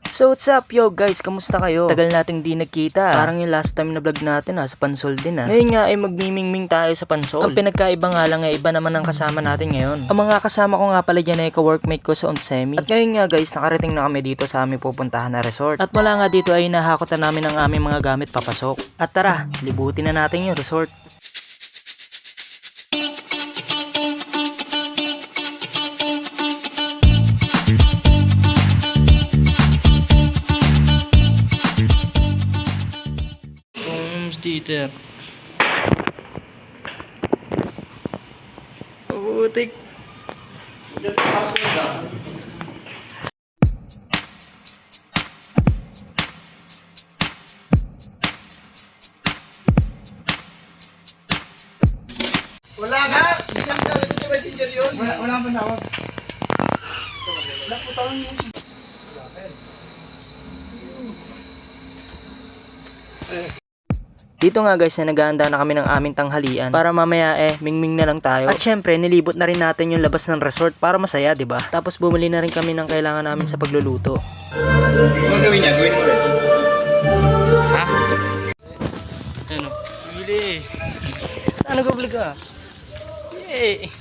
So what's up yo guys, kamusta kayo? Tagal nating di nagkita. Parang yung last time na vlog natin sa Pansol din Ngayon nga ay magmimingming tayo sa Pansol. Ang pinagkaiba nga lang ay iba naman ang kasama natin ngayon. Ang mga kasama ko nga pala dyan ay ka-workmate ko sa Onsemi. At ngayon nga guys, nakarating na kami dito sa aming pupuntahan na resort. At mula nga dito ay nahakotan namin ang aming mga gamit papasok. At tara, libutin na natin yung resort. Dito. Putik. Wala nga! Isang tawag ito si Messenger yun. Wala pa tawag. Wala po tawag yun. Dito nga guys na naghahanda na kami ng aming tanghalian para mamaya mingming na lang tayo. At syempre nilibot na rin natin yung labas ng resort para masaya, 'di ba? Tapos bumili na rin kami ng kailangan namin sa pagluluto. Ano gawin niya? Gawin mo rin. Ha? Ano? Bili. Ano ka ka? Yay!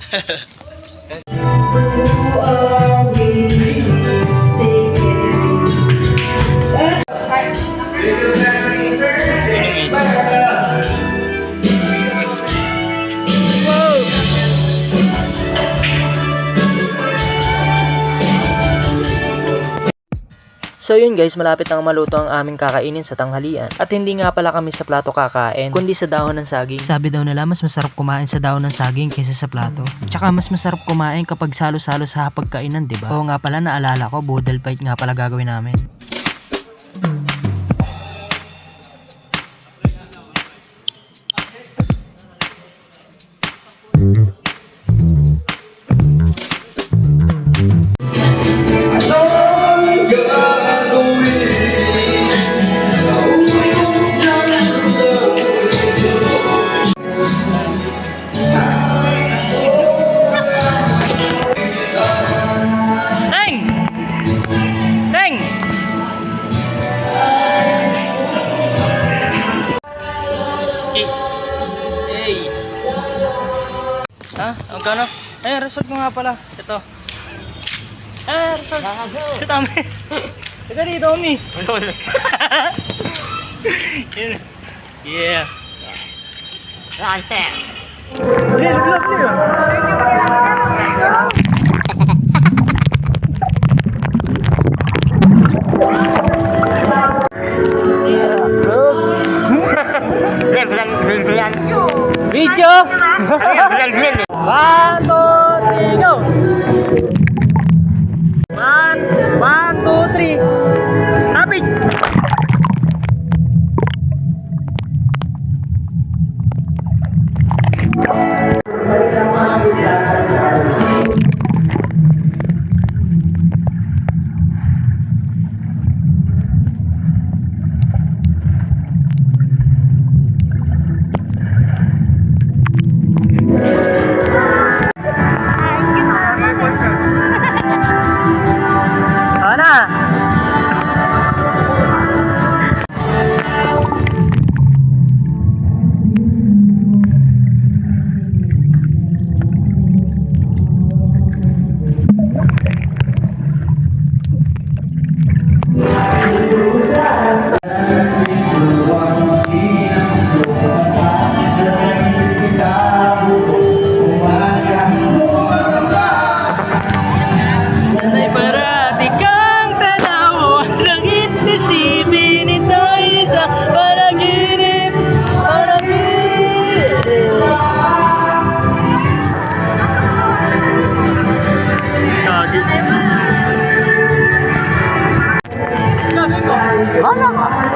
So yun guys, malapit nang maluto ang aming kakainin sa tanghalian. At hindi nga pala kami sa plato kakain, kundi sa dahon ng saging. Sabi daw nila mas masarap kumain sa dahon ng saging kaysa sa plato. Tsaka mas masarap kumain kapag salo-salo sa hapagkainan, diba? Oo nga pala, naalala ko, boodle fight nga pala gagawin namin. Ang kano? Resort ko nga pala. Ito. Resort. Si Tami. Teka dito, Omi. Yeah. Video. 1, 2, 3, go! 1, 2, 3. Tapik! Hala ka!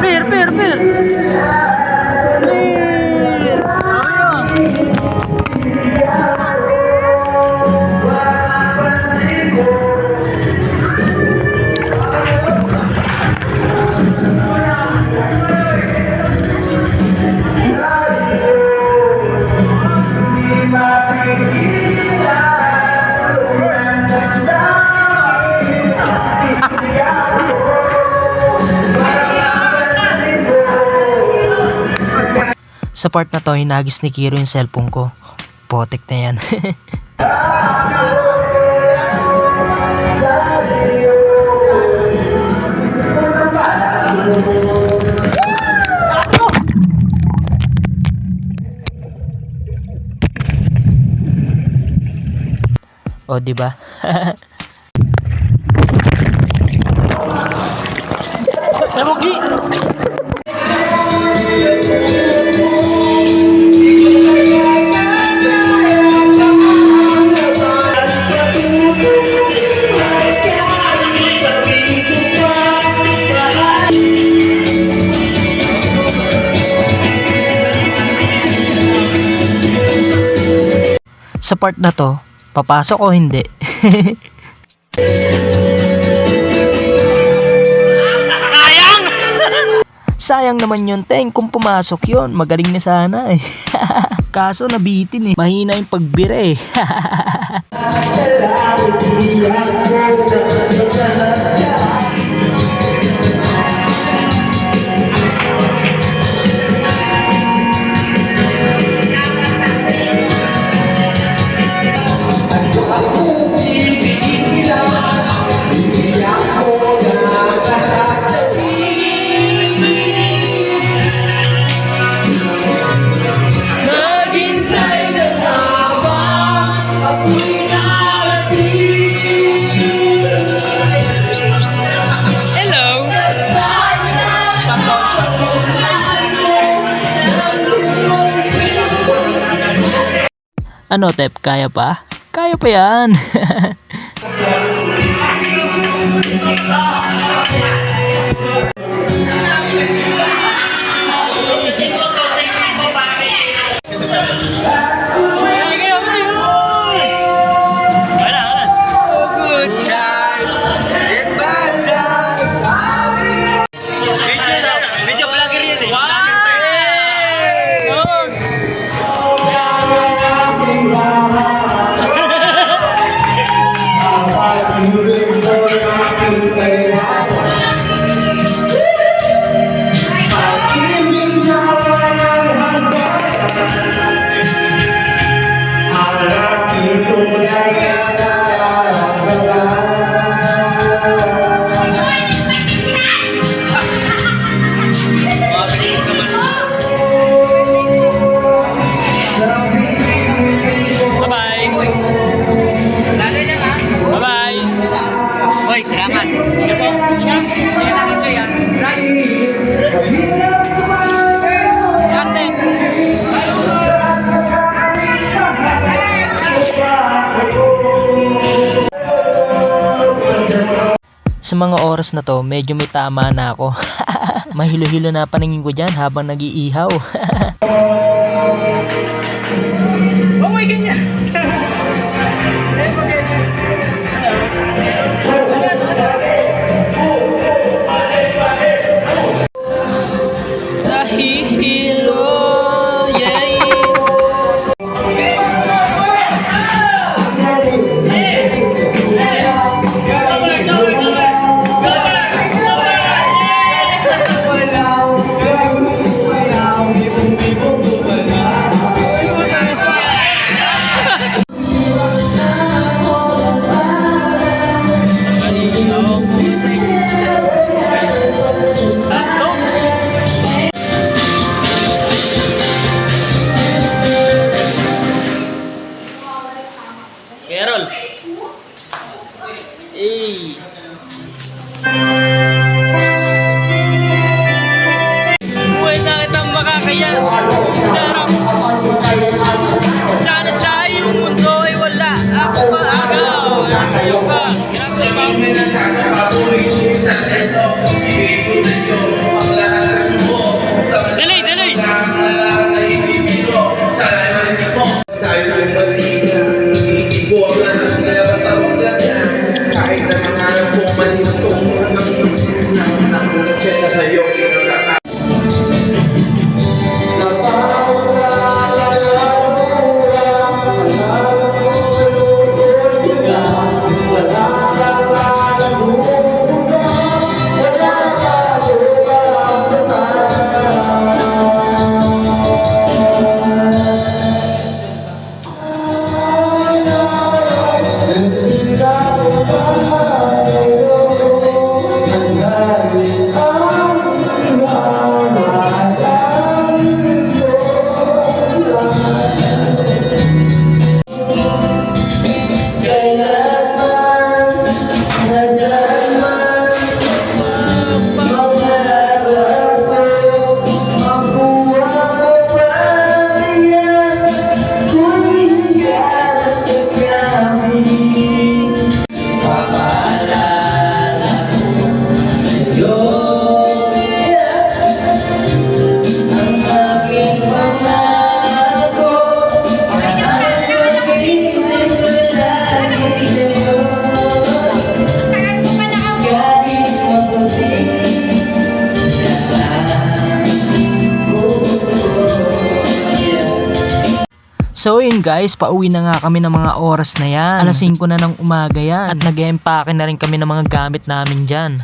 Per. Per. Sa part na to, hinagis ni Kiro yung cellphone ko. Potek na yan. O, diba? Namugi! Sa part na to, papasok o hindi? Sayang naman yun, Teng. Kung pumasok yun, magaling na sana eh. Kaso nabitin eh. Mahina yung pagbira eh. Ano, Tep? Kaya pa? Kaya pa yan. Good times and bad times. Medyo vlogger yan eh. Sa mga oras na to, medyo may tama na ako. Mahilo-hilo na paningin ko dyan habang nag-iihaw. Oh my ganyan. Nahihilo, yeah. Carol. Hey. Buhay na kitang makakaya. Sarap. Sana sa iyong mundo ay wala ako maagaw. Nasa iyo ka. Grabe ba? So yun guys, pauwi na nga kami ng mga oras na yan. Alas 5 na ng umaga yan. At nag-empake na rin kami ng mga gamit namin dyan.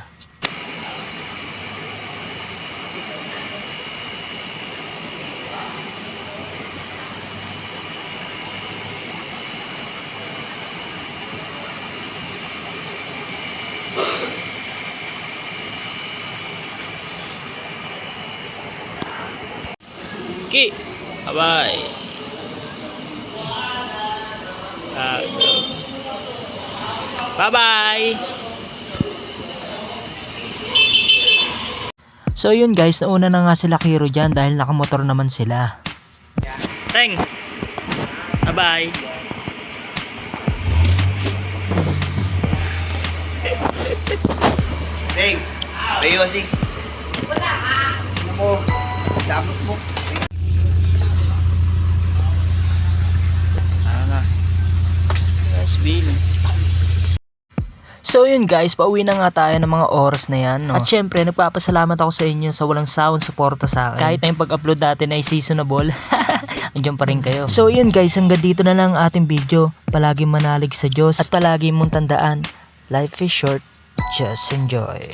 Okay, bye-bye. Bye-bye! So yun guys, nauna na nga sila Kiro dyan dahil nakamotor naman sila. Teng! Bye-bye! Teng, Rayosing. Ano mo? Dapat mo. So yun guys, pauwi na nga tayo ng mga oras na yan, no? At syempre, nagpapasalamat ako sa inyo sa walang sawang suporta sa akin. Kahit na yung pag-upload natin ay seasonable, andyan pa rin kayo. So yun guys, hanggang dito na lang ang ating video. Palaging manalig sa Diyos at palagi mong tandaan, life is short, just enjoy.